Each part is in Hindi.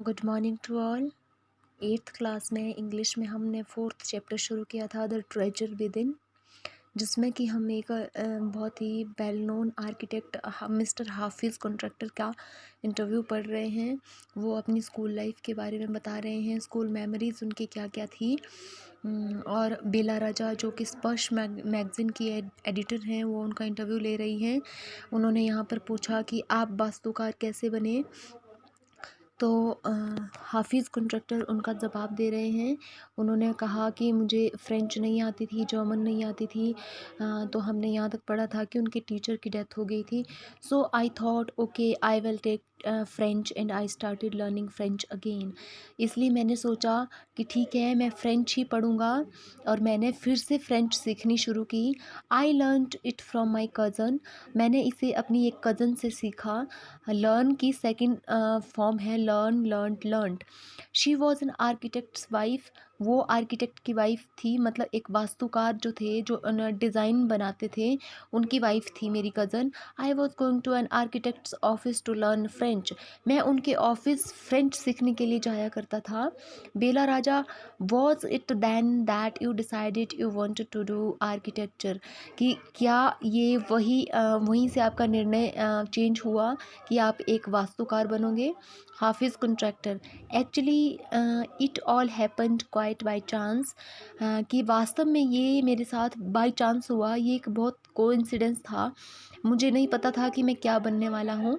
Good morning to all. Eighth class में इंग्लिश में हमने फोर्थ चैप्टर शुरू किया था द ट्रेजर विद इन, जिसमें कि हम एक बहुत ही वेल नोन आर्किटेक्ट मिस्टर हाफिज़ कॉन्ट्रैक्टर का इंटरव्यू पढ़ रहे हैं। वो अपनी स्कूल लाइफ के बारे में बता रहे हैं, स्कूल मेमोरीज़ उनकी क्या क्या थी। और बेला राजा जो कि स्पर्श मैगज़ीन की एडिटर हैं, वो उनका इंटरव्यू ले रही हैं। उन्होंने यहाँ पर पूछा कि आप वास्तुकार कैसे बने, तो हाफिज़ कॉन्ट्रैक्टर उनका जवाब दे रहे हैं। उन्होंने कहा कि मुझे फ़्रेंच नहीं आती थी, जर्मन नहीं आती थी, तो हमने यहाँ तक पढ़ा था कि उनके टीचर की डेथ हो गई थी। So I thought okay I will take French and I started learning French again. इसलिए मैंने सोचा कि ठीक है, मैं फ़्रेंच ही पढ़ूँगा, और मैंने फिर से फ़्रेंच सीखनी शुरू की। I learned it from my cousin. मैंने इसे अपनी एक कज़न से सीखा। लर्न की सेकंड फॉर्म है learn, learned, learned. She was an architects wife. वो आर्किटेक्ट की वाइफ थी, मतलब एक वास्तुकार जो थे, जो डिज़ाइन बनाते थे, उनकी वाइफ थी मेरी cousin. I was going to an architect's office to learn French. मैं उनके ऑफिस फ्रेंच सीखने के लिए जाया करता था। Bela Raja, was it then that you decided you wanted to do architecture? कि क्या ये वहीं से आपका निर्णय चेंज हुआ कि आप एक वास्तुकार बनोगे? हाफिज़ contractor, actually it all happened quite by chance. कि वास्तव में ये मेरे साथ बाय चांस हुआ, ये एक बहुत कोइंसिडेंस था। मुझे नहीं पता था कि मैं क्या बनने वाला हूँ।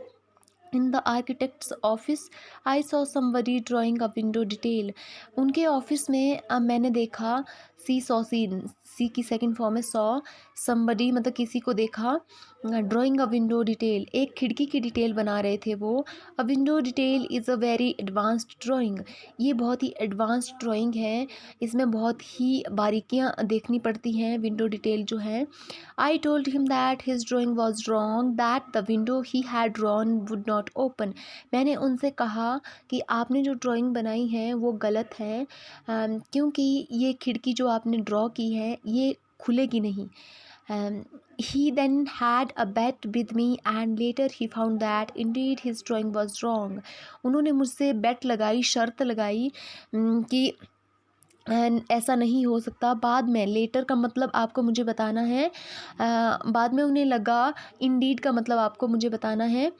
In the architects office I saw somebody drawing a window detail. उनके ऑफिस में मैंने देखा, सी की सेकंड फॉर्म है सॉ, समबडी मतलब किसी को देखा, ड्राइंग अ विंडो डिटेल, एक खिड़की की डिटेल बना रहे थे वो। अ window detail is a very advanced drawing. ये बहुत ही एडवांस्ड ड्राइंग है, इसमें बहुत ही बारीकियाँ देखनी पड़ती हैं विंडो डिटेल जो है। I told him that his drawing was wrong, that the window he had drawn would not open. मैंने उनसे कहा कि आपने जो ड्राइंग बनाई है वो गलत है, क्योंकि ये खिड़की जो आपने ड्रॉ की है ये खुलेगी नहीं। He then had a bet with me and later he found that indeed his drawing was wrong. उन्होंने मुझसे बेट लगाई, शर्त लगाई कि ऐसा नहीं हो सकता। बाद में, लेटर का मतलब आपको मुझे बताना है, बाद में उन्हें लगा, इंडीड का मतलब आपको मुझे बताना है,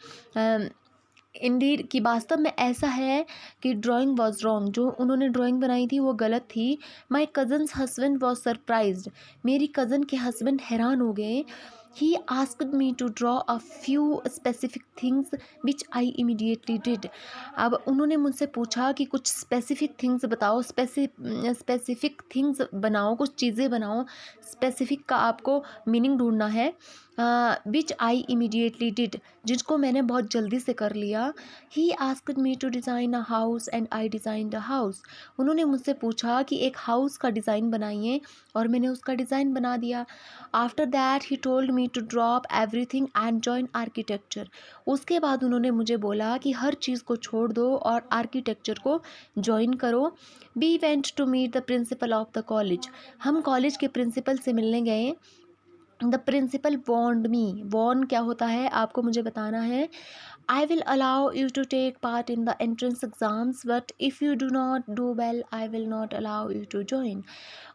इंडीड कि वास्तव में ऐसा है कि ड्राइंग वॉज रॉन्ग, जो उन्होंने ड्राइंग बनाई थी वो गलत थी। My cousin's husband was surprised. मेरी कज़न के हस्बैंड हैरान हो गए। He asked me to draw a few specific things which I immediately did. अब उन्होंने मुझसे पूछा कि कुछ स्पेसिफिक थिंग्स बताओ, स्पेसिफिक थिंग्स बनाओ, कुछ चीज़ें बनाओ। स्पेसिफिक का आपको मीनिंग ढूंढना है। विच आई इमीडिएटली डिड, जिसको मैंने बहुत जल्दी से कर लिया। He asked me to design a house and I designed a house. उन्होंने मुझसे पूछा कि एक हाउस का डिज़ाइन बनाइए, और मैंने उसका डिज़ाइन बना दिया। After that he told me to drop everything and join architecture. उसके बाद उन्होंने मुझे बोला कि हर चीज़ को छोड़ दो और आर्किटेक्चर को ज्वाइन करो। We went to meet the principal of the college. हम कॉलेज के प्रिंसिपल से मिलने गए। The principal warned me. Warn क्या होता है आपको मुझे बताना है। I will allow you to take part in the entrance exams, but if you do not do well I will not allow you to join.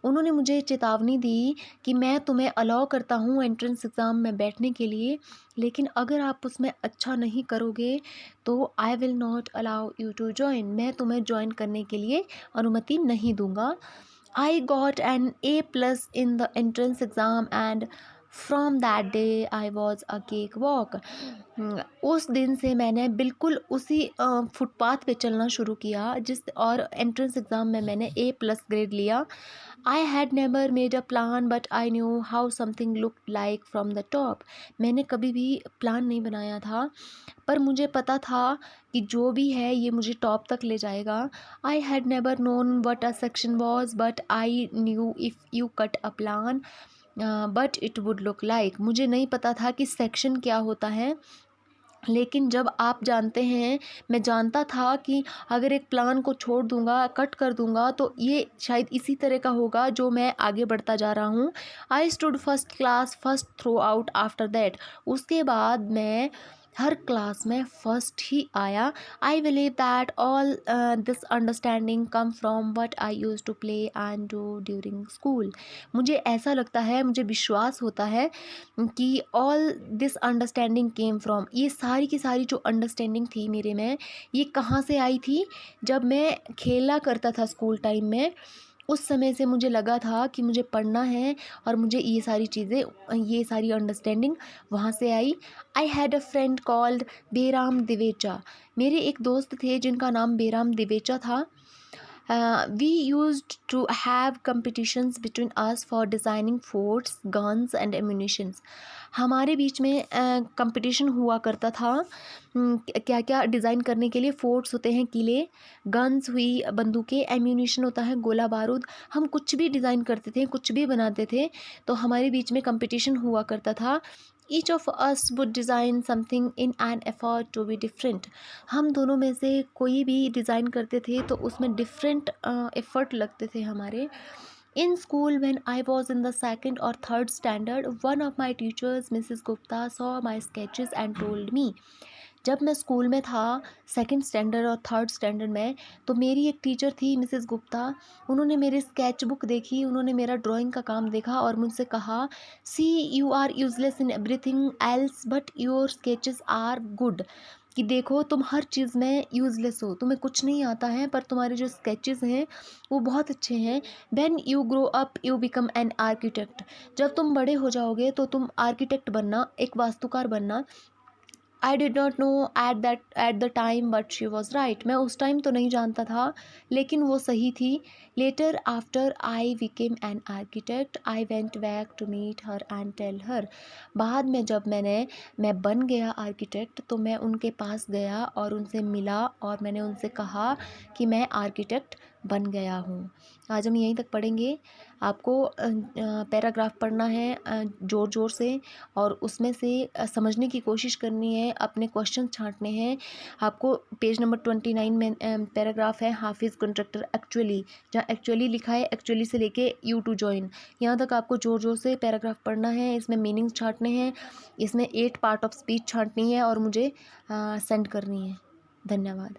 उन्होंने मुझे चेतावनी दी कि मैं तुम्हें अलाउ करता हूँ एंट्रेंस एग्ज़ाम में बैठने के लिए, लेकिन अगर आप उसमें अच्छा नहीं करोगे तो I will not allow you to join, मैं तुम्हें ज्वाइन करने के लिए अनुमति नहीं दूंगा। I got an A+ in the entrance exam and from that day I was a cakewalk. उस दिन से मैंने बिल्कुल उसी फुटपाथ पे चलना शुरू किया, और एंट्रेंस एग्ज़ाम में मैंने A+ ग्रेड लिया। I had never made a plan but I knew how something look like from the top. मैंने कभी भी प्लान नहीं बनाया था, पर मुझे पता था कि जो भी है ये मुझे टॉप तक ले जाएगा। I had never known what a section was but I knew if you cut a plan but it would look like. मुझे नहीं पता था कि सेक्शन क्या होता है, लेकिन जब आप जानते हैं, मैं जानता था कि अगर एक प्लान को छोड़ दूंगा, कट कर दूंगा, तो ये शायद इसी तरह का होगा जो मैं आगे बढ़ता जा रहा हूँ। I stood first class first throughout after that. उसके बाद मैं हर क्लास में फर्स्ट ही आया। I believe that all this understanding come from what I used to play and do during school. मुझे ऐसा लगता है, मुझे विश्वास होता है कि all this understanding came from, ये सारी की सारी जो अंडरस्टैंडिंग थी मेरे में, ये कहाँ से आई थी? जब मैं खेला करता था स्कूल टाइम में, उस समय से मुझे लगा था कि मुझे पढ़ना है और मुझे ये सारी चीज़ें, ये सारी अंडरस्टैंडिंग वहाँ से आई। I had a friend called Behram Divecha. मेरे एक दोस्त थे जिनका नाम बेराम दिवेचा था। We used to have competitions between us for designing forts, guns and ammunitions. हमारे बीच में कंपटीशन हुआ करता था क्या क्या डिज़ाइन करने के लिए। फोर्ट्स होते हैं किले, गन्स हुई बंदूकें, एम्यूनिशन होता है गोला बारूद। हम कुछ भी डिज़ाइन करते थे, कुछ भी बनाते थे, तो हमारे बीच में कंपटीशन हुआ करता था। Each of us would design something in an effort to be different. हम दोनों में से कोई भी डिज़ाइन करते थे तो उसमें डिफरेंट एफर्ट लगते थे हमारे। In school when I was in the second और third standard, one of my teachers Mrs Gupta saw my sketches and told me. जब मैं स्कूल में था, सेकंड स्टैंडर्ड और थर्ड स्टैंडर्ड में, तो मेरी एक टीचर थी मिसेस गुप्ता। उन्होंने मेरी स्केच बुक देखी, उन्होंने मेरा ड्राइंग का काम देखा और मुझसे कहा, see you are useless in everything else but your sketches are good. कि देखो तुम हर चीज़ में यूज़लेस हो, तुम्हें कुछ नहीं आता है, पर तुम्हारे जो स्केचेस हैं वो बहुत अच्छे हैं। When you grow up you become an architect. जब तुम बड़े हो जाओगे तो तुम आर्किटेक्ट बनना, एक वास्तुकार बनना। I did not know at the time but she was right. मैं उस टाइम तो नहीं जानता था, लेकिन वो सही थी। Later after I became an architect I went back to meet her and tell her. बाद में जब मैं बन गया आर्किटेक्ट, तो मैं उनके पास गया और उनसे मिला और मैंने उनसे कहा कि मैं आर्किटेक्ट बन गया हूँ। आज हम यहीं तक पढ़ेंगे। आपको पैराग्राफ पढ़ना है ज़ोर ज़ोर से, और उसमें से समझने की कोशिश करनी है, अपने क्वेश्चन छांटने हैं। आपको पेज नंबर 29 में पैराग्राफ है हाफिज़ कंट्रैक्टर एक्चुअली, जहाँ एक्चुअली लिखा है एक्चुअली से लेके यू टू जॉइन, यहाँ तक आपको ज़ोर ज़ोर से पैराग्राफ पढ़ना है। इसमें मीनिंग्स छांटने हैं, इसमें 8 पार्ट ऑफ स्पीच छांटनी है और मुझे सेंड करनी है। धन्यवाद।